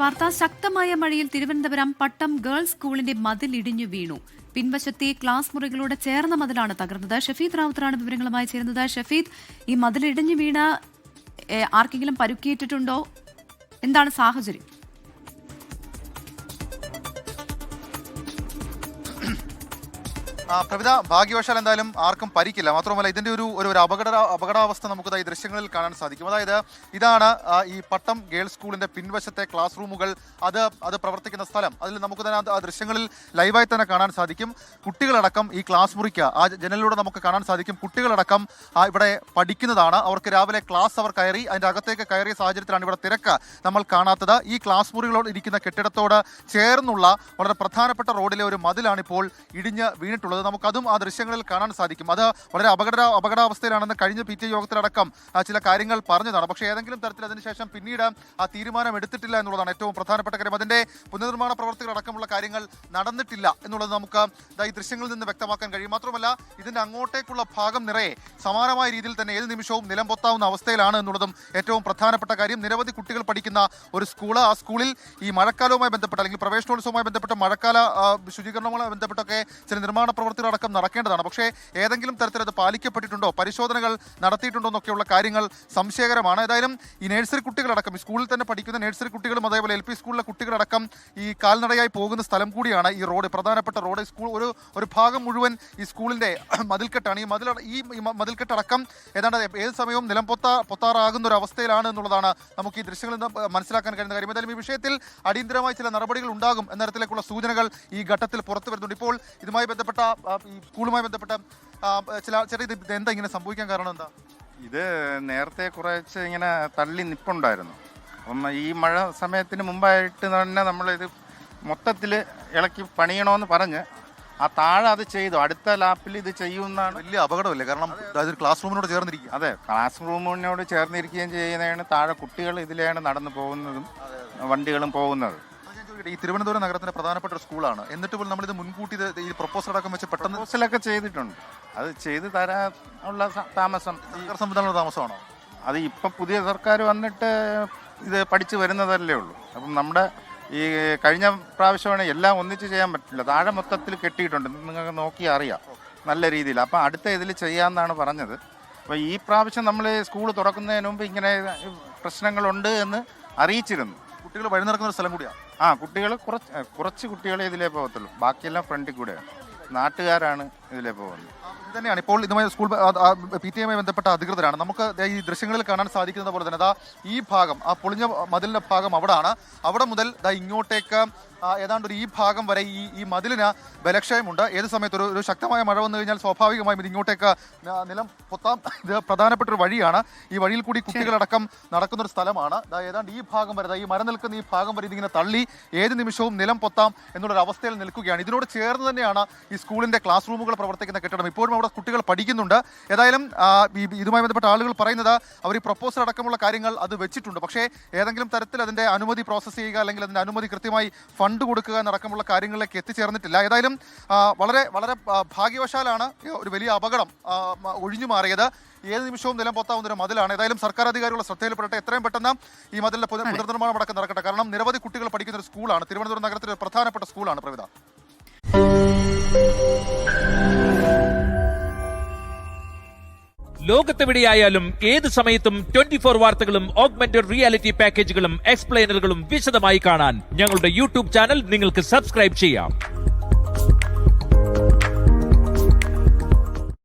വാർത്ത ശക്തമായ മഴയിൽ തിരുവനന്തപുരം പട്ടം ഗേൾസ് സ്കൂളിന്റെ മതിൽ ഇടിഞ്ഞു വീണു. പിൻവശത്തെ ക്ലാസ് മുറികളോട് ചേർന്ന മതിലാണ് തകർന്നത്. ഷഫീദ് റാവുത്തറാണ് വിവരങ്ങളുമായി ചേരുന്നത്. ഷഫീദ്, ഈ മതിൽ ഇടിഞ്ഞു വീണ ആർക്കെങ്കിലും പരുക്കേറ്റിട്ടുണ്ടോ? എന്താണ് സാഹചര്യം? പ്രവിത, ഭാഗ്യവശാൽ എന്തായാലും ആർക്കും പരിക്കില്ല. മാത്രമല്ല ഇതിന്റെ ഒരു അപകടാവസ്ഥ നമുക്ക് ഈ ദൃശ്യങ്ങളിൽ കാണാൻ സാധിക്കും. അതായത് ഇതാണ് ഈ പട്ടം ഗേൾസ് സ്കൂളിന്റെ പിൻവശത്തെ ക്ലാസ് റൂമുകൾ, അത് പ്രവർത്തിക്കുന്ന സ്ഥലം. അതിൽ നമുക്ക് തന്നെ ആ ദൃശ്യങ്ങളിൽ ലൈവായി തന്നെ കാണാൻ സാധിക്കും. കുട്ടികളടക്കം ഈ ക്ലാസ് മുറിക്ക് ആ ജനലിലൂടെ നമുക്ക് കാണാൻ സാധിക്കും. കുട്ടികളടക്കം ഇവിടെ പഠിക്കുന്നതാണ്. അവർക്ക് രാവിലെ ക്ലാസ് അവർ കയറി അതിന്റെ അകത്തേക്ക് കയറിയ സാഹചര്യത്തിലാണ് ഇവിടെ തിരക്ക് നമ്മൾ കാണാത്തത്. ഈ ക്ലാസ് മുറികളോട് ഇരിക്കുന്ന കെട്ടിടത്തോട് ചേർന്നുള്ള വളരെ പ്രധാനപ്പെട്ട റോഡിലെ ഒരു മതിലാണ് ഇപ്പോൾ ഇടിഞ്ഞ് വീണിട്ടുള്ളത്. നമുക്കതും ആ ദൃശ്യങ്ങളിൽ കാണാൻ സാധിക്കും. അത് വളരെ അപകടാവസ്ഥയിലാണെന്ന് കഴിഞ്ഞ PTA യോഗത്തിലടക്കം ചില കാര്യങ്ങൾ പറഞ്ഞതാണ്. പക്ഷേ ഏതെങ്കിലും തരത്തിൽ അതിനുശേഷം പിന്നീട് ആ തീരുമാനം എടുത്തിട്ടില്ല എന്നുള്ളതാണ് ഏറ്റവും പ്രധാനപ്പെട്ട കാര്യം. അതിന്റെ പുനർനിർമ്മാണ പ്രവർത്തികളടക്കമുള്ള കാര്യങ്ങൾ നടന്നിട്ടില്ല എന്നുള്ളത് നമുക്ക് ഈ ദൃശ്യങ്ങളിൽ നിന്ന് വ്യക്തമാക്കാൻ കഴിയും. മാത്രമല്ല ഇതിന്റെ അങ്ങോട്ടേക്കുള്ള ഭാഗം നിറയെ സമാനമായ രീതിയിൽ തന്നെ ഏത് നിമിഷവും നിലം പൊത്താവുന്ന അവസ്ഥയിലാണ് എന്നുള്ളതും ഏറ്റവും പ്രധാനപ്പെട്ട കാര്യം. നിരവധി കുട്ടികൾ പഠിക്കുന്ന ഒരു സ്കൂള്, ആ സ്കൂളിൽ ഈ മഴക്കാലവുമായി ബന്ധപ്പെട്ട അല്ലെങ്കിൽ പ്രവേശനോത്സവവുമായി ബന്ധപ്പെട്ട മഴക്കാല ശുചീകരണവുമായി ബന്ധപ്പെട്ടൊക്കെ ചില നിർമ്മാണ പ്രവർത്തികളടക്കം നടക്കേണ്ടതാണ്. പക്ഷേ ഏതെങ്കിലും തരത്തിൽ അത് പാലിക്കപ്പെട്ടിട്ടുണ്ടോ, പരിശോധനകൾ നടത്തിയിട്ടുണ്ടോ എന്നൊക്കെയുള്ള കാര്യങ്ങൾ സംശയകരമാണ്. ഏതായാലും ഈ നഴ്സറി കുട്ടികളടക്കം, ഈ സ്കൂളിൽ തന്നെ പഠിക്കുന്ന നഴ്സറി കുട്ടികളും അതേപോലെ LP സ്കൂളിലെ കുട്ടികളടക്കം ഈ കാൽനടയായി പോകുന്ന സ്ഥലം കൂടിയാണ് ഈ റോഡ്, പ്രധാനപ്പെട്ട റോഡ്. സ്കൂൾ ഒരു ഭാഗം മുഴുവൻ ഈ സ്കൂളിന്റെ മതിൽക്കെട്ടാണ്. ഈ മതിൽക്കെട്ടടക്കം ഏതാണ്ട് ഏത് സമയവും നിലം പൊത്താറാകുന്ന ഒരു അവസ്ഥയിലാണ് എന്നുള്ളതാണ് നമുക്ക് ഈ ദൃശ്യങ്ങളിൽ നിന്ന് മനസ്സിലാക്കാൻ കഴിയുന്ന കാര്യം. ഏതായാലും ഈ വിഷയത്തിൽ അടിയന്തരമായി ചില നടപടികൾ ഉണ്ടാകും എന്ന തരത്തിലേക്കുള്ള സൂചനകൾ ഈ ഘട്ടത്തിൽ പുറത്തു വരുന്നുണ്ട്. ഇപ്പോൾ ഇതുമായി ബന്ധപ്പെട്ട ഈ സ്കൂളുമായി ബന്ധപ്പെട്ട എന്താ ഇങ്ങനെ സംഭവിക്കാൻ കാരണം എന്താ? ഇത് നേരത്തെ കുറച്ച് ഇങ്ങനെ തള്ളി നിപ്പുണ്ടായിരുന്നു. അപ്പം ഈ മഴ സമയത്തിന് മുമ്പായിട്ട് തന്നെ നമ്മളിത് മൊത്തത്തിൽ ഇളക്കി പണിയണമെന്ന് പറഞ്ഞ് ആ താഴെ അത് ചെയ്തു. അടുത്ത ലാപ്പിൽ ഇത് ചെയ്യുമെന്നാണ്. വലിയ അപകടമല്ലേ? കാരണം ക്ലാസ് റൂമിനോട് ചേർന്നിരിക്കുക. അതെ, ക്ലാസ് റൂമിനോട് ചേർന്നിരിക്കുകയും ചെയ്യുന്നതാണ്. താഴെ കുട്ടികൾ ഇതിലാണ് നടന്നു പോകുന്നതും വണ്ടികളും പോകുന്നത്. ഈ തിരുവനന്തപുരം നഗരത്തിന്റെ പ്രധാനപ്പെട്ട ഒരു സ്കൂളാണ്. എന്നിട്ട് പോലും നമ്മളിത് മുൻകൂട്ടി ഈ പ്രൊപ്പോസൽ അടക്കം വെച്ച് പെട്ടെന്ന് പ്രൊപ്പോസലൊക്കെ ചെയ്തിട്ടുണ്ട്. അത് ചെയ്ത് തരാനുള്ള താമസം സംവിധാനമുള്ള താമസമാണോ? അത് ഇപ്പം പുതിയ സർക്കാർ വന്നിട്ട് ഇത് പഠിച്ചു വരുന്നതല്ലേ ഉള്ളൂ. അപ്പം നമ്മുടെ ഈ കഴിഞ്ഞ പ്രാവശ്യമാണ് എല്ലാം ഒന്നിച്ച് ചെയ്യാൻ പറ്റില്ല. താഴെ മൊത്തത്തിൽ കെട്ടിയിട്ടുണ്ട്, നിങ്ങൾക്ക് നോക്കി അറിയാം നല്ല രീതിയിൽ. അപ്പം അടുത്ത ഇതിൽ ചെയ്യാമെന്നാണ് പറഞ്ഞത്. അപ്പോൾ ഈ പ്രാവശ്യം നമ്മൾ സ്കൂൾ തുറക്കുന്നതിന് മുമ്പ് ഇങ്ങനെ പ്രശ്നങ്ങളുണ്ട് എന്ന് അറിയിച്ചിരുന്നു. കുട്ടികൾ വഴി നടക്കുന്ന ഒരു സ്ഥലം കൂടിയാണ്. കുട്ടികൾ കുറച്ച് കുട്ടികളെ ഇതിലേ പോകത്തുള്ളൂ, ബാക്കിയെല്ലാം ഫ്രണ്ടിൽ കൂടെയാണ്. നാട്ടുകാരാണ് ഇതിലേ പോകുന്നത്. ഇത് തന്നെയാണ് ഇപ്പോൾ ഇതുമായി സ്കൂൾ PTA ബന്ധപ്പെട്ട അധികൃതരാണ്. നമുക്ക് ഈ ദൃശ്യങ്ങളിൽ കാണാൻ സാധിക്കുന്നത് പോലെ തന്നെ ഈ ഭാഗം, ആ പൊളിഞ്ഞ മതിലിന്റെ ഭാഗം അവിടാണ്. അവിടെ മുതൽ ഇങ്ങോട്ടേക്ക് ഏതാണ്ട് ഈ ഭാഗം വരെ ഈ മതിലിന് ബലക്ഷയമുണ്ട്. ഏത് സമയത്ത് ഒരു ശക്തമായ മഴ വന്നു കഴിഞ്ഞാൽ സ്വാഭാവികമായും ഇത് ഇങ്ങോട്ടേക്ക് നിലം പൊത്താം. ഇത് പ്രധാനപ്പെട്ട ഒരു വഴിയാണ്. ഈ വഴിയിൽ കൂടി കുട്ടികളടക്കം നടക്കുന്ന ഒരു സ്ഥലമാണ്. ഏതാണ്ട് ഈ ഭാഗം വരെ, ഈ മരം നിൽക്കുന്ന ഈ ഭാഗം വരെ ഇതിങ്ങനെ തള്ളി ഏത് നിമിഷവും നിലം പൊത്താം എന്നുള്ളൊരു അവസ്ഥയിൽ നിൽക്കുകയാണ്. ഇതിനോട് ചേർന്ന് തന്നെയാണ് ഈ സ്കൂളിന്റെ ക്ലാസ് റൂമുകൾ പ്രവർത്തിക്കുന്ന കെട്ടിടം. ഇപ്പോഴും അവിടെ കുട്ടികൾ പഠിക്കുന്നുണ്ട്. ഏതായാലും ഇതുമായി ബന്ധപ്പെട്ട ആളുകൾ പറയുന്നത് അവർ ഈ പ്രൊപ്പോസൽ അടക്കമുള്ള കാര്യങ്ങൾ അത് വെച്ചിട്ടുണ്ട്. പക്ഷേ ഏതെങ്കിലും തരത്തിൽ അതിന്റെ അനുമതി പ്രോസസ്സ് ചെയ്യുക അല്ലെങ്കിൽ അതിന്റെ അനുമതി കൃത്യമായി ഫണ്ട് കൊടുക്കുക എന്നടക്കമുള്ള കാര്യങ്ങളിലേക്ക് എത്തിച്ചേർന്നിട്ടില്ല. ഏതായാലും വളരെ വളരെ ഭാഗ്യവശാലാണ് ഒരു വലിയ അപകടം ഒഴിഞ്ഞു മാറിയത്. ഏത് നിമിഷവും നിലം പൊത്താവുന്ന ഒരു മതിലാണ്. ഏതായാലും സർക്കാർ അധികാരികളുടെ ശ്രദ്ധയിൽപ്പെടട്ടെ. എത്രയും പെട്ടെന്ന് ഈ മതിലിന്റെ പുനർനിർമ്മാണം അടക്കം നടക്കട്ടെ. കാരണം നിരവധി കുട്ടികൾ പഠിക്കുന്ന ഒരു സ്കൂളാണ്. തിരുവനന്തപുരം നഗരത്തിലെ ഒരു പ്രധാനപ്പെട്ട സ്കൂളാണ്. പ്രവിത, ലോകത്തെവിടെയായാലും ഏത് സമയത്തും 24 വാർത്തകളും ഓഗ്മെന്റഡ് റിയാലിറ്റി പാക്കേജുകളും എക്സ്പ്ലെയിനറുകളും വിശദമായി കാണാൻ ഞങ്ങളുടെ YouTube ചാനൽ നിങ്ങൾക്ക് സബ്സ്ക്രൈബ് ചെയ്യാം.